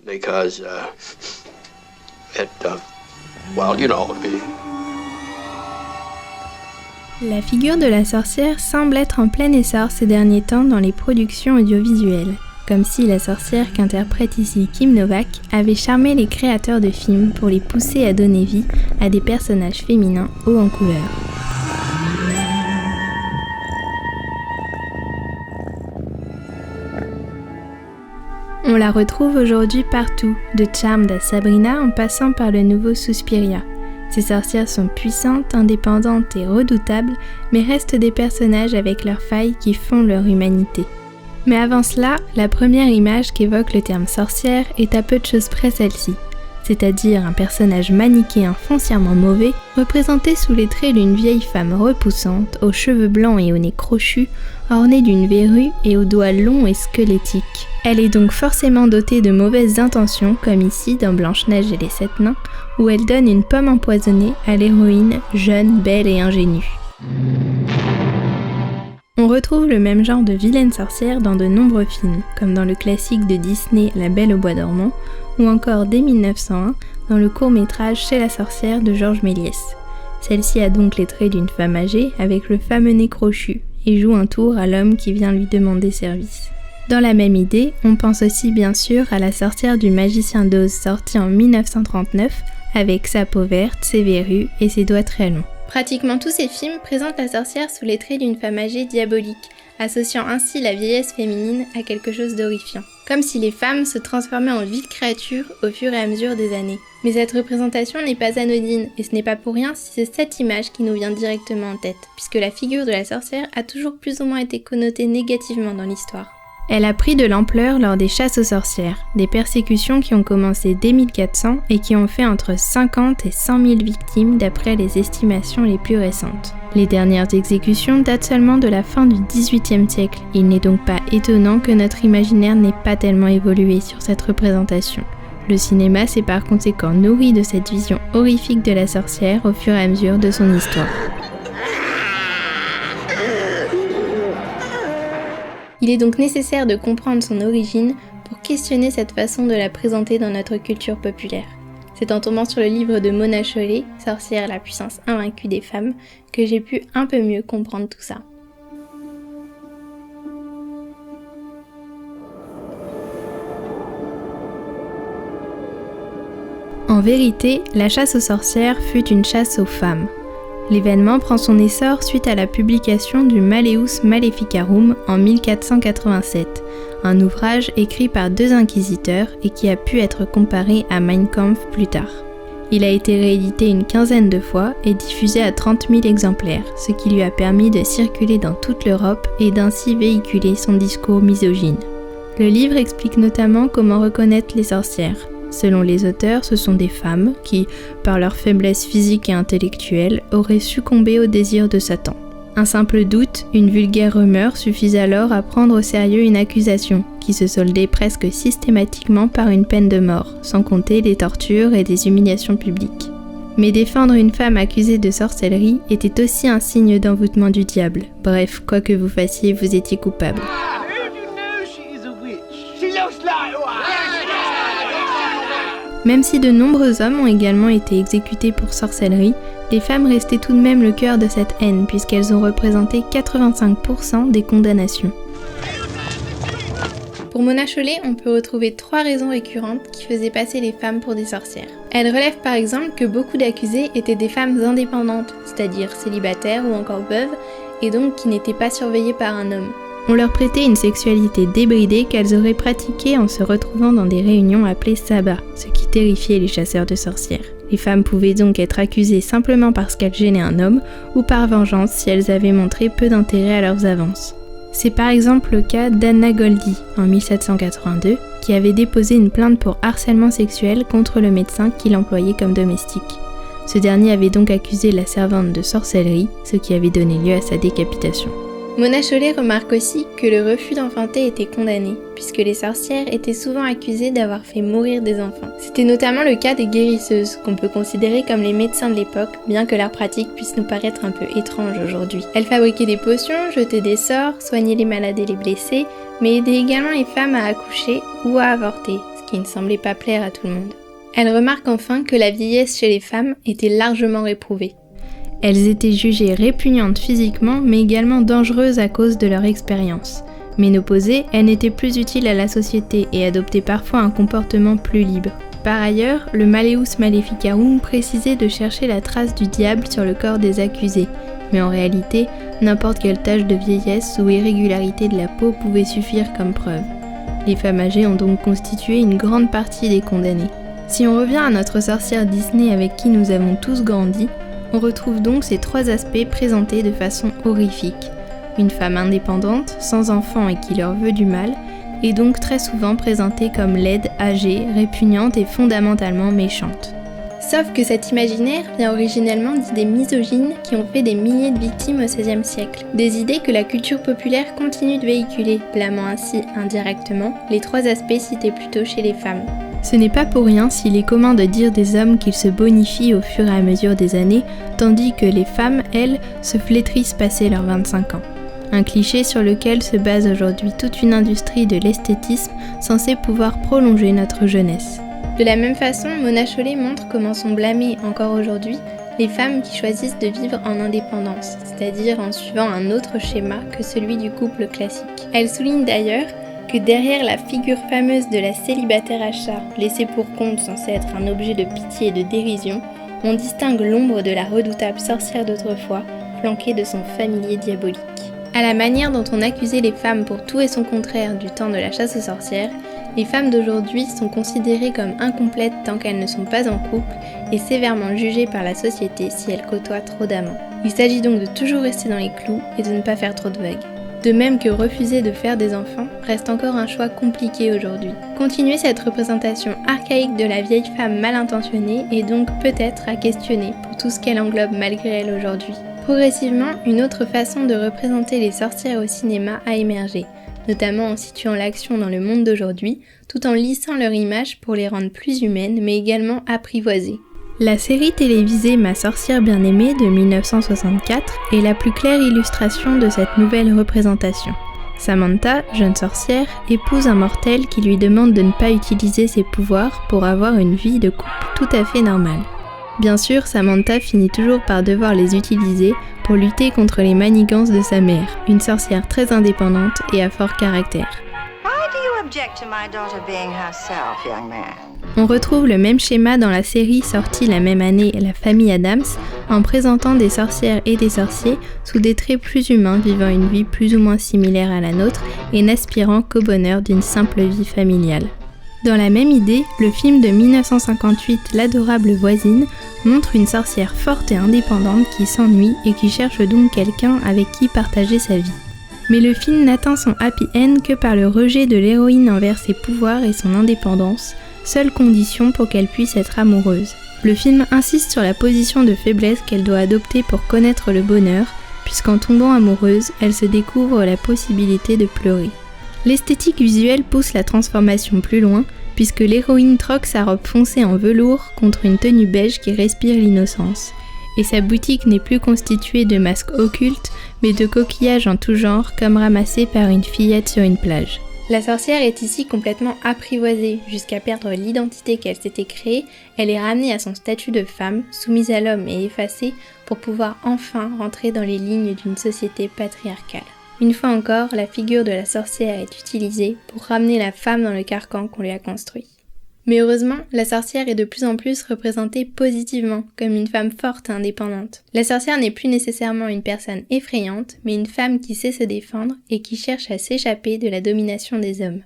because La figure de la sorcière semble être en plein essor ces derniers temps dans les productions audiovisuelles, comme si la sorcière qu'interprète ici Kim Novak avait charmé les créateurs de films pour les pousser à donner vie à des personnages féminins hauts en couleur. On la retrouve aujourd'hui partout, de Charmed à Sabrina en passant par le nouveau Suspiria. Ces sorcières sont puissantes, indépendantes et redoutables, mais restent des personnages avec leurs failles qui font leur humanité. Mais avant cela, la première image qu'évoque le terme sorcière est à peu de choses près celle-ci, c'est-à-dire un personnage manichéen foncièrement mauvais, représenté sous les traits d'une vieille femme repoussante, aux cheveux blancs et au nez crochu, ornée d'une verrue et aux doigts longs et squelettiques. Elle est donc forcément dotée de mauvaises intentions, comme ici dans Blanche-Neige et les 7 nains, où elle donne une pomme empoisonnée à l'héroïne, jeune, belle et ingénue. On retrouve le même genre de vilaine sorcière dans de nombreux films, comme dans le classique de Disney La Belle au bois dormant, ou encore dès 1901 dans le court-métrage Chez la sorcière de Georges Méliès. Celle-ci a donc les traits d'une femme âgée avec le fameux nez crochu, et joue un tour à l'homme qui vient lui demander service. Dans la même idée, on pense aussi bien sûr à la sorcière du Magicien d'Oz sortie en 1939 avec sa peau verte, ses verrues et ses doigts très longs. Pratiquement tous ces films présentent la sorcière sous les traits d'une femme âgée diabolique, associant ainsi la vieillesse féminine à quelque chose d'horrifiant. Comme si les femmes se transformaient en viles créatures au fur et à mesure des années. Mais cette représentation n'est pas anodine, et ce n'est pas pour rien si c'est cette image qui nous vient directement en tête, puisque la figure de la sorcière a toujours plus ou moins été connotée négativement dans l'histoire. Elle a pris de l'ampleur lors des chasses aux sorcières, des persécutions qui ont commencé dès 1400 et qui ont fait entre 50 et 100 000 victimes d'après les estimations les plus récentes. Les dernières exécutions datent seulement de la fin du XVIIIe siècle, il n'est donc pas étonnant que notre imaginaire n'ait pas tellement évolué sur cette représentation. Le cinéma s'est par conséquent nourri de cette vision horrifique de la sorcière au fur et à mesure de son histoire. Il est donc nécessaire de comprendre son origine pour questionner cette façon de la présenter dans notre culture populaire. C'est en tombant sur le livre de Mona Chollet, Sorcière, la puissance invaincue des femmes, que j'ai pu un peu mieux comprendre tout ça. En vérité, la chasse aux sorcières fut une chasse aux femmes. L'événement prend son essor suite à la publication du Malleus Maleficarum en 1487, un ouvrage écrit par 2 inquisiteurs et qui a pu être comparé à Mein Kampf plus tard. Il a été réédité une 15aine de fois et diffusé à 30 000 exemplaires, ce qui lui a permis de circuler dans toute l'Europe et d'ainsi véhiculer son discours misogyne. Le livre explique notamment comment reconnaître les sorcières. Selon les auteurs, ce sont des femmes qui, par leur faiblesse physique et intellectuelle, auraient succombé au désir de Satan. Un simple doute, une vulgaire rumeur suffisait alors à prendre au sérieux une accusation, qui se soldait presque systématiquement par une peine de mort, sans compter des tortures et des humiliations publiques. Mais défendre une femme accusée de sorcellerie était aussi un signe d'envoûtement du diable. Bref, quoi que vous fassiez, vous étiez coupable. Même si de nombreux hommes ont également été exécutés pour sorcellerie, les femmes restaient tout de même le cœur de cette haine puisqu'elles ont représenté 85% des condamnations. Pour Mona Chollet, on peut retrouver 3 raisons récurrentes qui faisaient passer les femmes pour des sorcières. Elle relève par exemple que beaucoup d'accusées étaient des femmes indépendantes, c'est-à-dire célibataires ou encore veuves, et donc qui n'étaient pas surveillées par un homme. On leur prêtait une sexualité débridée qu'elles auraient pratiquée en se retrouvant dans des réunions appelées sabbats, ce qui terrifiait les chasseurs de sorcières. Les femmes pouvaient donc être accusées simplement parce qu'elles gênaient un homme ou par vengeance si elles avaient montré peu d'intérêt à leurs avances. C'est par exemple le cas d'Anna Goldie, en 1782, qui avait déposé une plainte pour harcèlement sexuel contre le médecin qui l'employait comme domestique. Ce dernier avait donc accusé la servante de sorcellerie, ce qui avait donné lieu à sa décapitation. Mona Chollet remarque aussi que le refus d'enfanter était condamné, puisque les sorcières étaient souvent accusées d'avoir fait mourir des enfants. C'était notamment le cas des guérisseuses, qu'on peut considérer comme les médecins de l'époque, bien que leur pratique puisse nous paraître un peu étrange aujourd'hui. Elles fabriquaient des potions, jetaient des sorts, soignaient les malades et les blessés, mais aidaient également les femmes à accoucher ou à avorter, ce qui ne semblait pas plaire à tout le monde. Elle remarque enfin que la vieillesse chez les femmes était largement réprouvée. Elles étaient jugées répugnantes physiquement, mais également dangereuses à cause de leur expérience. Ménopausées, elles n'étaient plus utiles à la société et adoptaient parfois un comportement plus libre. Par ailleurs, le Malleus Maleficarum précisait de chercher la trace du diable sur le corps des accusés, mais en réalité, n'importe quelle tache de vieillesse ou irrégularité de la peau pouvait suffire comme preuve. Les femmes âgées ont donc constitué une grande partie des condamnés. Si on revient à notre sorcière Disney avec qui nous avons tous grandi, on retrouve donc ces 3 aspects présentés de façon horrifique. Une femme indépendante, sans enfants et qui leur veut du mal, est donc très souvent présentée comme laide, âgée, répugnante et fondamentalement méchante. Sauf que cet imaginaire vient originellement d'idées misogynes qui ont fait des milliers de victimes au XVIe siècle. Des idées que la culture populaire continue de véhiculer, blâmant ainsi indirectement les 3 aspects cités plus tôt chez les femmes. Ce n'est pas pour rien s'il est commun de dire des hommes qu'ils se bonifient au fur et à mesure des années, tandis que les femmes, elles, se flétrissent passé leurs 25 ans. Un cliché sur lequel se base aujourd'hui toute une industrie de l'esthétisme censée pouvoir prolonger notre jeunesse. De la même façon, Mona Chollet montre comment sont blâmées encore aujourd'hui les femmes qui choisissent de vivre en indépendance, c'est-à-dire en suivant un autre schéma que celui du couple classique. Elle souligne d'ailleurs que derrière la figure fameuse de la célibataire à chat, laissée pour compte censée être un objet de pitié et de dérision, on distingue l'ombre de la redoutable sorcière d'autrefois, flanquée de son familier diabolique. À la manière dont on accusait les femmes pour tout et son contraire du temps de la chasse aux sorcières, les femmes d'aujourd'hui sont considérées comme incomplètes tant qu'elles ne sont pas en couple et sévèrement jugées par la société si elles côtoient trop d'amants. Il s'agit donc de toujours rester dans les clous et de ne pas faire trop de vagues. De même que refuser de faire des enfants reste encore un choix compliqué aujourd'hui. Continuer cette représentation archaïque de la vieille femme mal intentionnée est donc peut-être à questionner pour tout ce qu'elle englobe malgré elle aujourd'hui. Progressivement, une autre façon de représenter les sorcières au cinéma a émergé, notamment en situant l'action dans le monde d'aujourd'hui, tout en lissant leur image pour les rendre plus humaines, mais également apprivoisées. La série télévisée Ma sorcière bien-aimée de 1964 est la plus claire illustration de cette nouvelle représentation. Samantha, jeune sorcière, épouse un mortel qui lui demande de ne pas utiliser ses pouvoirs pour avoir une vie de couple tout à fait normale. Bien sûr, Samantha finit toujours par devoir les utiliser pour lutter contre les manigances de sa mère, une sorcière très indépendante et à fort caractère. On retrouve le même schéma dans la série sortie la même année, La famille Addams, en présentant des sorcières et des sorciers sous des traits plus humains vivant une vie plus ou moins similaire à la nôtre et n'aspirant qu'au bonheur d'une simple vie familiale. Dans la même idée, le film de 1958 L'adorable voisine montre une sorcière forte et indépendante qui s'ennuie et qui cherche donc quelqu'un avec qui partager sa vie. Mais le film n'atteint son happy end que par le rejet de l'héroïne envers ses pouvoirs et son indépendance, seule condition pour qu'elle puisse être amoureuse. Le film insiste sur la position de faiblesse qu'elle doit adopter pour connaître le bonheur, puisqu'en tombant amoureuse, elle se découvre la possibilité de pleurer. L'esthétique visuelle pousse la transformation plus loin, puisque l'héroïne troque sa robe foncée en velours contre une tenue beige qui respire l'innocence. Et sa boutique n'est plus constituée de masques occultes, mais de coquillages en tout genre, comme ramassés par une fillette sur une plage. La sorcière est ici complètement apprivoisée, jusqu'à perdre l'identité qu'elle s'était créée, elle est ramenée à son statut de femme, soumise à l'homme et effacée, pour pouvoir enfin rentrer dans les lignes d'une société patriarcale. Une fois encore, la figure de la sorcière est utilisée pour ramener la femme dans le carcan qu'on lui a construit. Mais heureusement, la sorcière est de plus en plus représentée positivement, comme une femme forte et indépendante. La sorcière n'est plus nécessairement une personne effrayante, mais une femme qui sait se défendre et qui cherche à s'échapper de la domination des hommes.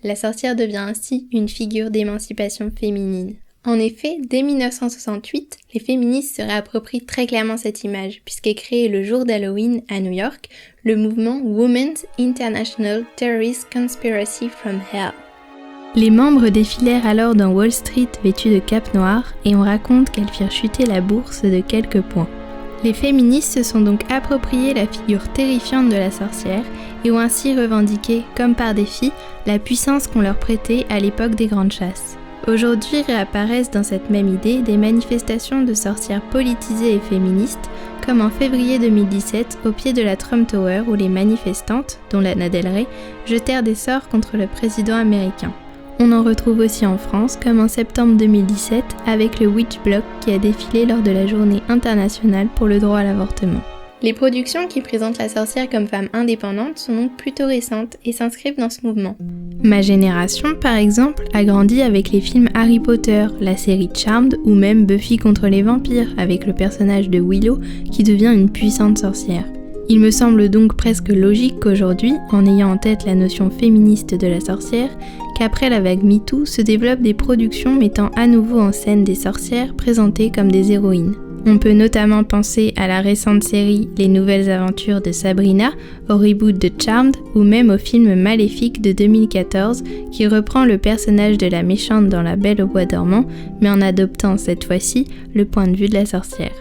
La sorcière devient ainsi une figure d'émancipation féminine. En effet, dès 1968, les féministes se réapproprient très clairement cette image, puisqu'est créé le jour d'Halloween à New York, le mouvement Women's International Terrorist Conspiracy from Hell. Les membres défilèrent alors dans Wall Street vêtus de capes noires et on raconte qu'elles firent chuter la bourse de quelques points. Les féministes se sont donc approprié la figure terrifiante de la sorcière et ont ainsi revendiqué, comme par défi, la puissance qu'on leur prêtait à l'époque des grandes chasses. Aujourd'hui réapparaissent dans cette même idée des manifestations de sorcières politisées et féministes, comme en février 2017 au pied de la Trump Tower où les manifestantes, dont Lana Del Rey, jetèrent des sorts contre le président américain. On en retrouve aussi en France, comme en septembre 2017, avec le Witch Block qui a défilé lors de la Journée internationale pour le droit à l'avortement. Les productions qui présentent la sorcière comme femme indépendante sont donc plutôt récentes et s'inscrivent dans ce mouvement. Ma génération, par exemple, a grandi avec les films Harry Potter, la série Charmed ou même Buffy contre les vampires, avec le personnage de Willow qui devient une puissante sorcière. Il me semble donc presque logique qu'aujourd'hui, en ayant en tête la notion féministe de la sorcière, qu'après la vague MeToo se développent des productions mettant à nouveau en scène des sorcières présentées comme des héroïnes. On peut notamment penser à la récente série Les Nouvelles Aventures de Sabrina, au reboot de Charmed ou même au film Maléfique de 2014 qui reprend le personnage de la méchante dans La Belle au bois dormant mais en adoptant cette fois-ci le point de vue de la sorcière.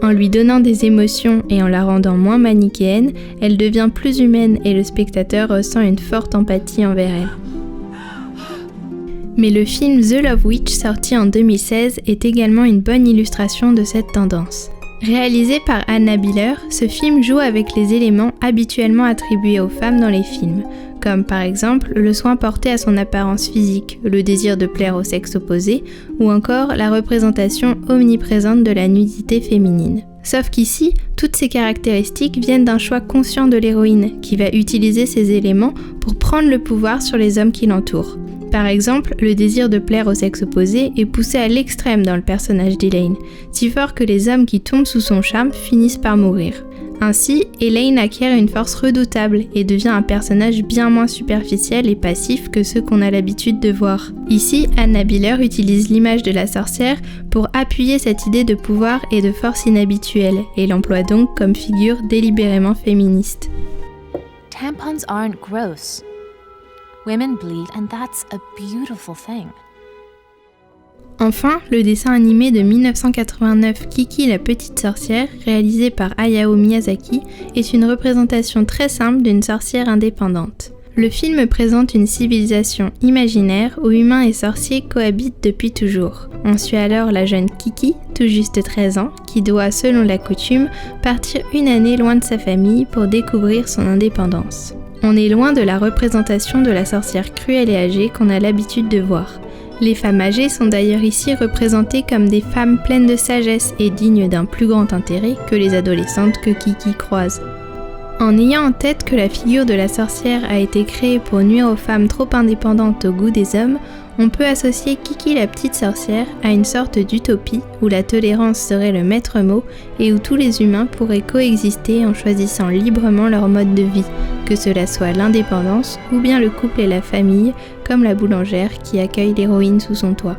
En lui donnant des émotions et en la rendant moins manichéenne, elle devient plus humaine et le spectateur ressent une forte empathie envers elle. Mais le film The Love Witch, sorti en 2016, est également une bonne illustration de cette tendance. Réalisé par Anna Biller, ce film joue avec les éléments habituellement attribués aux femmes dans les films, comme par exemple le soin porté à son apparence physique, le désir de plaire au sexe opposé, ou encore la représentation omniprésente de la nudité féminine. Sauf qu'ici, toutes ces caractéristiques viennent d'un choix conscient de l'héroïne, qui va utiliser ces éléments pour prendre le pouvoir sur les hommes qui l'entourent. Par exemple, le désir de plaire au sexe opposé est poussé à l'extrême dans le personnage d'Elaine, si fort que les hommes qui tombent sous son charme finissent par mourir. Ainsi, Elaine acquiert une force redoutable et devient un personnage bien moins superficiel et passif que ceux qu'on a l'habitude de voir. Ici, Anna Biller utilise l'image de la sorcière pour appuyer cette idée de pouvoir et de force inhabituelle, et l'emploie donc comme figure délibérément féministe. Tampons aren't gross. Women bleed and that's a beautiful thing. Enfin, le dessin animé de 1989 Kiki la petite sorcière, réalisé par Hayao Miyazaki, est une représentation très simple d'une sorcière indépendante. Le film présente une civilisation imaginaire où humains et sorciers cohabitent depuis toujours. On suit alors la jeune Kiki, tout juste 13 ans, qui doit, selon la coutume, partir une année loin de sa famille pour découvrir son indépendance. On est loin de la représentation de la sorcière cruelle et âgée qu'on a l'habitude de voir. Les femmes âgées sont d'ailleurs ici représentées comme des femmes pleines de sagesse et dignes d'un plus grand intérêt que les adolescentes que Kiki croise. En ayant en tête que la figure de la sorcière a été créée pour nuire aux femmes trop indépendantes au goût des hommes, on peut associer Kiki la petite sorcière à une sorte d'utopie où la tolérance serait le maître mot et où tous les humains pourraient coexister en choisissant librement leur mode de vie, que cela soit l'indépendance ou bien le couple et la famille, comme la boulangère qui accueille l'héroïne sous son toit.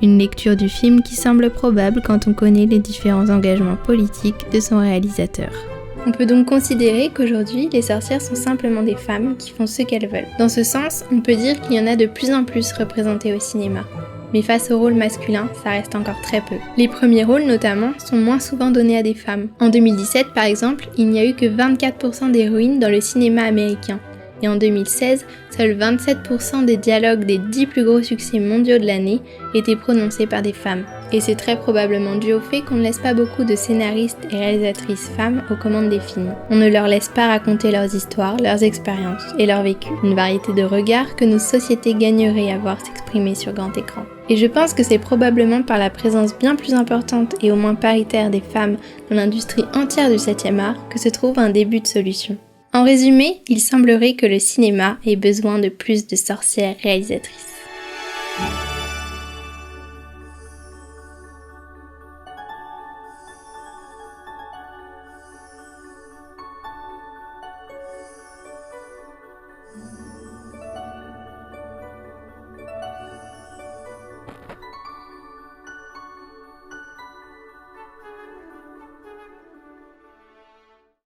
Une lecture du film qui semble probable quand on connaît les différents engagements politiques de son réalisateur. On peut donc considérer qu'aujourd'hui, les sorcières sont simplement des femmes qui font ce qu'elles veulent. Dans ce sens, on peut dire qu'il y en a de plus en plus représentées au cinéma. Mais face au rôle masculin, ça reste encore très peu. Les premiers rôles notamment sont moins souvent donnés à des femmes. En 2017 par exemple, il n'y a eu que 24% d'héroïnes dans le cinéma américain. Et en 2016, seuls 27% des dialogues des 10 plus gros succès mondiaux de l'année étaient prononcés par des femmes. Et c'est très probablement dû au fait qu'on ne laisse pas beaucoup de scénaristes et réalisatrices femmes aux commandes des films. On ne leur laisse pas raconter leurs histoires, leurs expériences et leur vécu. Une variété de regards que nos sociétés gagneraient à voir s'exprimer sur grand écran. Et je pense que c'est probablement par la présence bien plus importante et au moins paritaire des femmes dans l'industrie entière du 7e art que se trouve un début de solution. En résumé, il semblerait que le cinéma ait besoin de plus de sorcières réalisatrices.